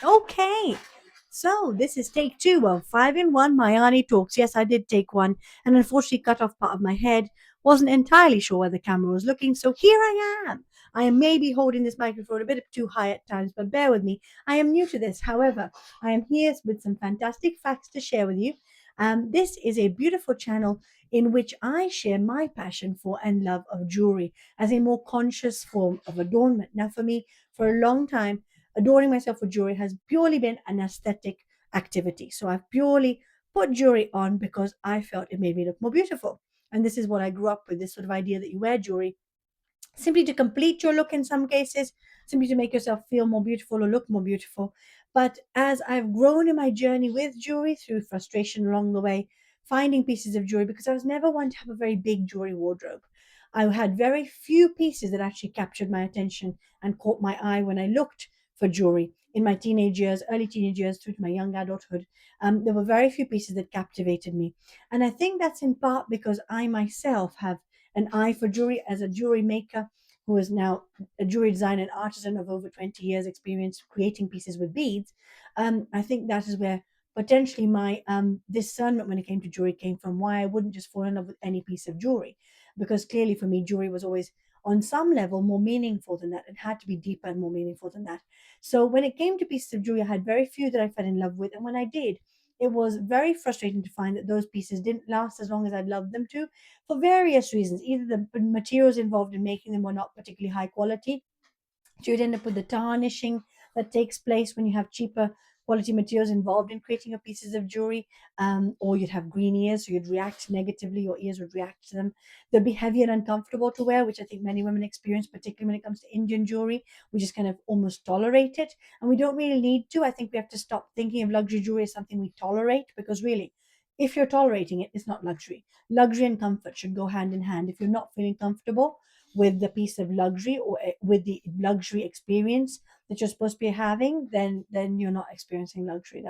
Okay. So this is take two of 5-in-1 Mayaani Talks. Yes, I did take one and unfortunately cut off part of my head. Wasn't entirely sure where the camera was looking. So here I am. I am maybe holding this microphone a bit too high at times, but bear with me. I am new to this. However, I am here with some fantastic facts to share with you. This is a beautiful channel in which I share my passion for and love of jewelry as a more conscious form of adornment. Now, for me, for a long time, adorning myself with jewelry has purely been an aesthetic activity. So I've purely put jewelry on because I felt it made me look more beautiful. And this is what I grew up with, this sort of idea that you wear jewelry simply to complete your look in some cases, simply to make yourself feel more beautiful or look more beautiful. But as I've grown in my journey with jewelry through frustration along the way, finding pieces of jewelry, because I was never one to have a very big jewelry wardrobe. I had very few pieces that actually captured my attention and caught my eye when I looked for jewelry in my teenage years, early teenage years through to my young adulthood. There were very few pieces that captivated me. And I think that's in part because I myself have an eye for jewelry as a jewelry maker who is now a jewelry designer and artisan of over 20 years experience creating pieces with beads. I think that is where potentially my discernment when it came to jewelry came from, why I wouldn't just fall in love with any piece of jewelry, because clearly for me jewelry was always on some level more meaningful than that. It had to be deeper and more meaningful than that. So when it came to pieces of jewelry, I had very few that I fell in love with, and when I did, it was very frustrating to find that those pieces didn't last as long as I'd loved them to, for various reasons. Either the materials involved in making them were not particularly high quality, so you'd end up with the tarnishing that takes place when you have cheaper quality materials involved in creating your pieces of jewelry, or you'd have green ears, so you'd react negatively, your ears would react to them. They'd be heavy and uncomfortable to wear, which I think many women experience, particularly when it comes to Indian jewelry. We just kind of almost tolerate it, and we don't really need to. I think we have to stop thinking of luxury jewelry as something we tolerate, because really, if you're tolerating it, it's not luxury. Luxury and comfort should go hand in hand. If you're not feeling comfortable with the piece of luxury or with the luxury experience that you're supposed to be having, then you're not experiencing luxury.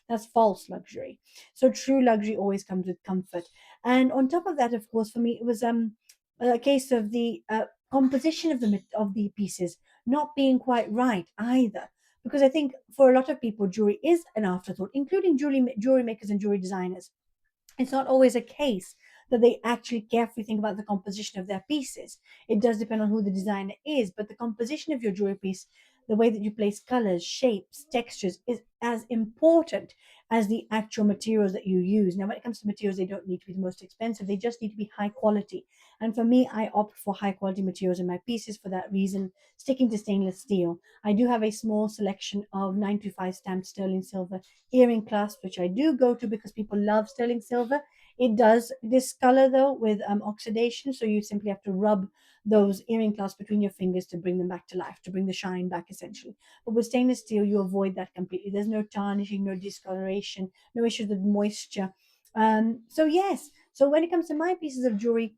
That's false luxury. So true luxury always comes with comfort. And on top of that, of course, for me it was a case of the composition of the pieces not being quite right either, because I think for a lot of people jewelry is an afterthought, including jewelry makers and jewelry designers. It's not always a case that they actually carefully think about the composition of their pieces. It does depend on who the designer is, but the composition of your jewelry piece, the way that you place colors, shapes, textures, is as important as the actual materials that you use. Now, when it comes to materials, they don't need to be the most expensive, they just need to be high quality. And for me, I opt for high quality materials in my pieces for that reason, sticking to stainless steel. I do have a small selection of 925 stamped sterling silver earring clasp, which I do go to because people love sterling silver. It does discolor though with oxidation, so you simply have to rub those earring clasps between your fingers to bring them back to life, to bring the shine back essentially. But with stainless steel, you avoid that completely. There's no tarnishing, no discoloration, no issues with moisture. So yes, so when it comes to my pieces of jewelry,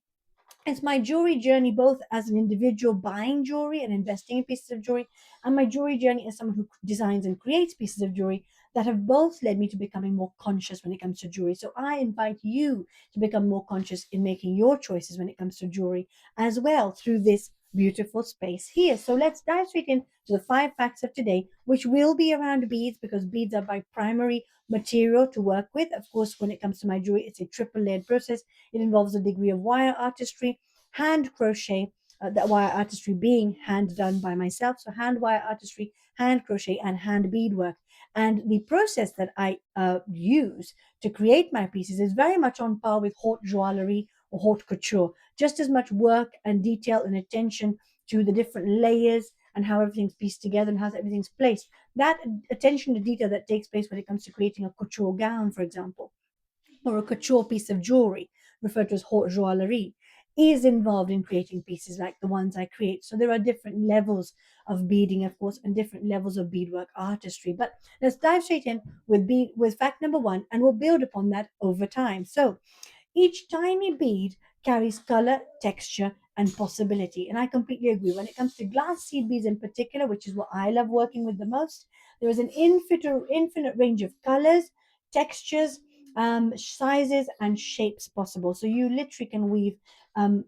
it's my jewelry journey both as an individual buying jewelry and investing in pieces of jewelry, and my jewelry journey as someone who designs and creates pieces of jewelry that have both led me to becoming more conscious when it comes to jewelry. So I invite you to become more conscious in making your choices when it comes to jewelry as well through this beautiful space here. So let's dive straight into the 5 facts of today, which will be around beads, because beads are my primary material to work with. Of course, when it comes to my jewelry, it's a triple layered process. It involves a degree of wire artistry, hand crochet, that wire artistry being hand done by myself. So hand wire artistry, hand crochet, and hand beadwork. And the process that I use to create my pieces is very much on par with haute joaillerie or haute couture. Just as much work and detail and attention to the different layers and how everything's pieced together and how everything's placed. That attention to detail that takes place when it comes to creating a couture gown, for example, or a couture piece of jewelry, referred to as haute joaillerie, is involved in creating pieces like the ones I create. So there are different levels of beading, of course, and different levels of beadwork artistry. But let's dive straight in with fact number one, and we'll build upon that over time. So each tiny bead carries color, texture, and possibility. And I completely agree. When it comes to glass seed beads in particular, which is what I love working with the most, there is an infinite range of colors, textures, sizes, and shapes possible. So you literally can weave um,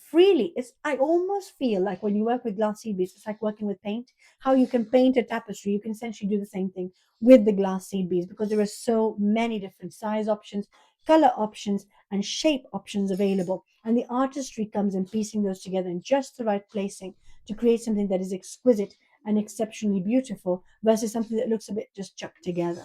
freely. I almost feel like when you work with glass seed beads, it's like working with paint. How you can paint a tapestry, you can essentially do the same thing with the glass seed beads, because there are so many different size options, color options, and shape options available. And the artistry comes in piecing those together in just the right placing to create something that is exquisite and exceptionally beautiful versus something that looks a bit just chucked together.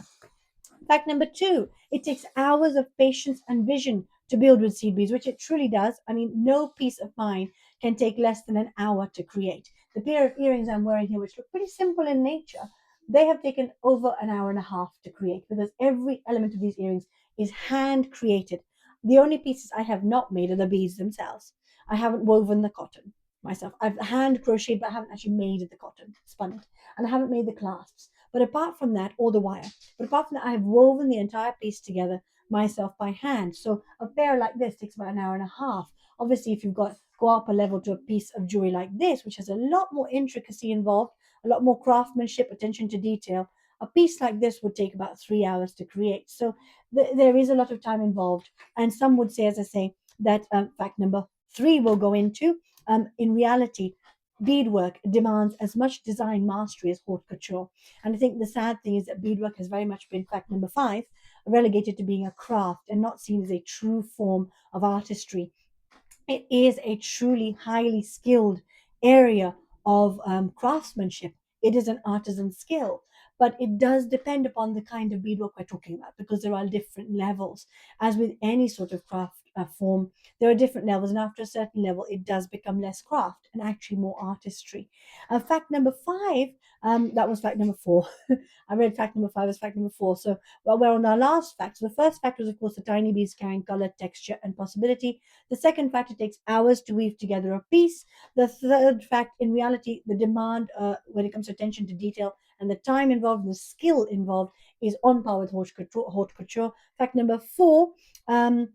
Fact number two, it takes hours of patience and vision to build with seed beads, which it truly does. I mean, no piece of mine can take less than an hour to create. The pair of earrings I'm wearing here, which look pretty simple in nature, they have taken over an hour and a half to create because every element of these earrings is hand created. The only pieces I have not made are the beads themselves. I haven't woven the cotton myself. I've hand crocheted, but I haven't actually made the cotton, spun it, and I haven't made the clasps. But apart from that, or the wire, but apart from that, I have woven the entire piece together myself by hand. So a pair like this takes about an hour and a half. Obviously, if you've got go up a level to a piece of jewelry like this, which has a lot more intricacy involved, a lot more craftsmanship, attention to detail, a piece like this would take about 3 hours to create. So there is a lot of time involved. And some would say, as I say, that fact number three will go into. In reality, beadwork demands as much design mastery as haute couture. And I think the sad thing is that beadwork has very much been, fact number five, relegated to being a craft and not seen as a true form of artistry. It is a truly highly skilled area of craftsmanship. It is an artisan skill, but it does depend upon the kind of beadwork we're talking about because there are different levels. As with any sort of craft form, there are different levels, and after a certain level, it does become less craft and actually more artistry. Fact number five, that was fact number four. I read fact number five as fact number four. So, well, we're on our last fact. So, the first fact was, of course, the tiny beads carrying color, texture, and possibility. The second fact, it takes hours to weave together a piece. The third fact, in reality, the demand when it comes to attention to detail and the time involved and the skill involved is on par with haute couture. Haute couture. Fact number four, um,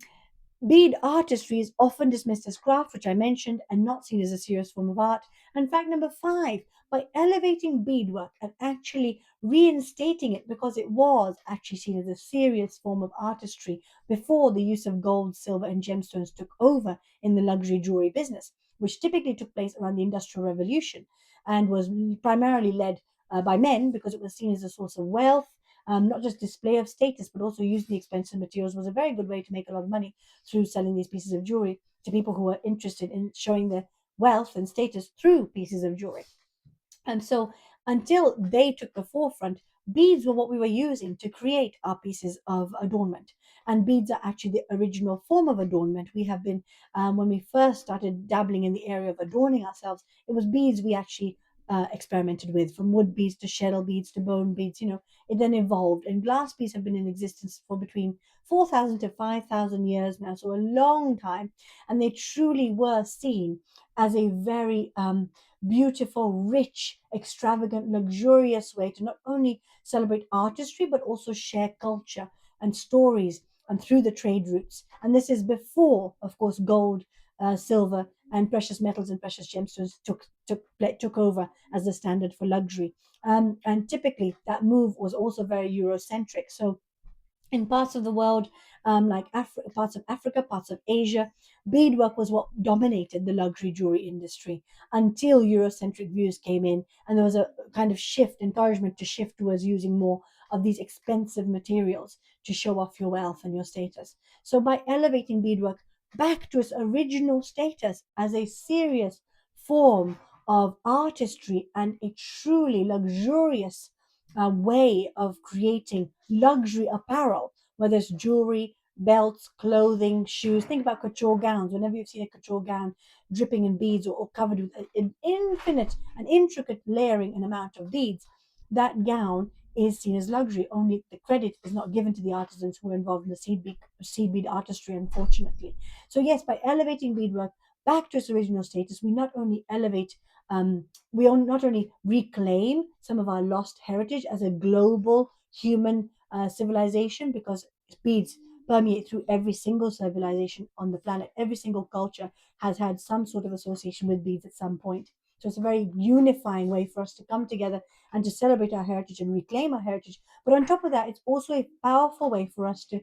bead artistry is often dismissed as craft, which I mentioned, and not seen as a serious form of art. And fact number five, by elevating beadwork and actually reinstating it because it was actually seen as a serious form of artistry before the use of gold, silver, and gemstones took over in the luxury jewelry business, which typically took place around the Industrial Revolution and was primarily led by men because it was seen as a source of wealth. Not just display of status, but also using the expensive materials was a very good way to make a lot of money through selling these pieces of jewelry to people who are interested in showing their wealth and status through pieces of jewelry. And so until they took the forefront, beads were what we were using to create our pieces of adornment. And beads are actually the original form of adornment. We have been, when we first started dabbling in the area of adorning ourselves, it was beads we actually experimented with, from wood beads to shell beads to bone beads. It then evolved, and glass beads have been in existence for between 4,000 to 5,000 years now, so a long time. And they truly were seen as a very beautiful, rich, extravagant, luxurious way to not only celebrate artistry but also share culture and stories and through the trade routes. And this is before, of course, gold, silver, and precious metals and precious gemstones took over as the standard for luxury. And typically, that move was also very Eurocentric. So in parts of the world, like parts of Africa, parts of Asia, beadwork was what dominated the luxury jewelry industry until Eurocentric views came in, and there was a kind of encouragement to shift towards using more of these expensive materials to show off your wealth and your status. So by elevating beadwork back to its original status as a serious form of artistry and a truly luxurious way of creating luxury apparel, whether it's jewelry, belts, clothing, shoes. Think about couture gowns. Whenever you've seen a couture gown dripping in beads or covered with an infinite and intricate layering and amount of beads, that gown is seen as luxury. Only the credit is not given to the artisans who are involved in the seed bead artistry, unfortunately. So yes, by elevating beadwork back to its original status, we not only elevate we not only reclaim some of our lost heritage as a global human civilization, because beads permeate through every single civilization on the planet. Every single culture has had some sort of association with beads at some point. So it's a very unifying way for us to come together and to celebrate our heritage and reclaim our heritage. But on top of that, it's also a powerful way for us to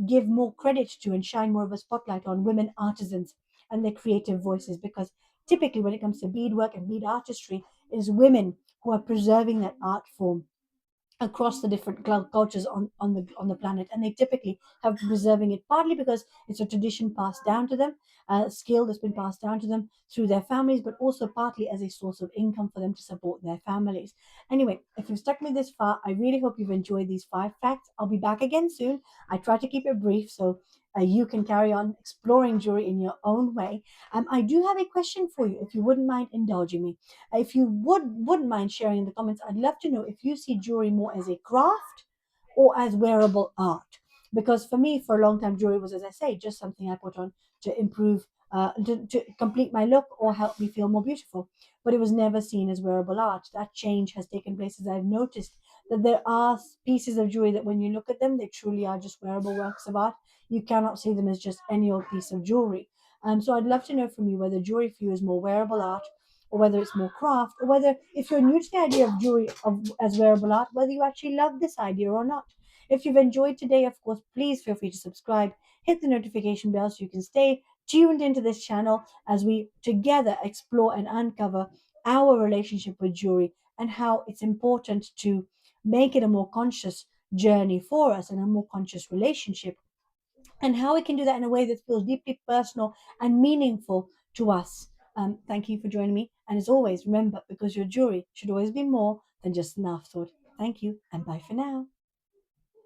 give more credit to and shine more of a spotlight on women artisans and their creative voices, because typically when it comes to beadwork and bead artistry, it is women who are preserving that art form across the different cultures on the planet, and they typically have been preserving it partly because it's a tradition passed down to them, a skill that's been passed down to them through their families, but also partly as a source of income for them to support their families. Anyway, if you've stuck me this far, I really hope you've enjoyed these 5 facts. I'll be back again soon. I try to keep it brief so you can carry on exploring jewelry in your own way. I do have a question for you, if you wouldn't mind indulging me. If you wouldn't mind sharing in the comments, I'd love to know if you see jewelry more as a craft or as wearable art. Because for me, for a long time, jewelry was, as I say, just something I put on to improve, to complete my look or help me feel more beautiful. But it was never seen as wearable art. That change has taken place as I've noticed that there are pieces of jewelry that when you look at them, they truly are just wearable works of art. You cannot see them as just any old piece of jewelry. So I'd love to know from you whether jewelry for you is more wearable art or whether it's more craft, or whether if you're new to the idea of jewelry as wearable art, whether you actually love this idea or not. If you've enjoyed today, of course, please feel free to subscribe, hit the notification bell so you can stay tuned into this channel as we together explore and uncover our relationship with jewelry and how it's important to make it a more conscious journey for us and a more conscious relationship, and how we can do that in a way that feels deeply personal and meaningful to us. Thank you for joining me. And as always, remember, because your jewelry should always be more than just an afterthought. Thank you, and bye for now.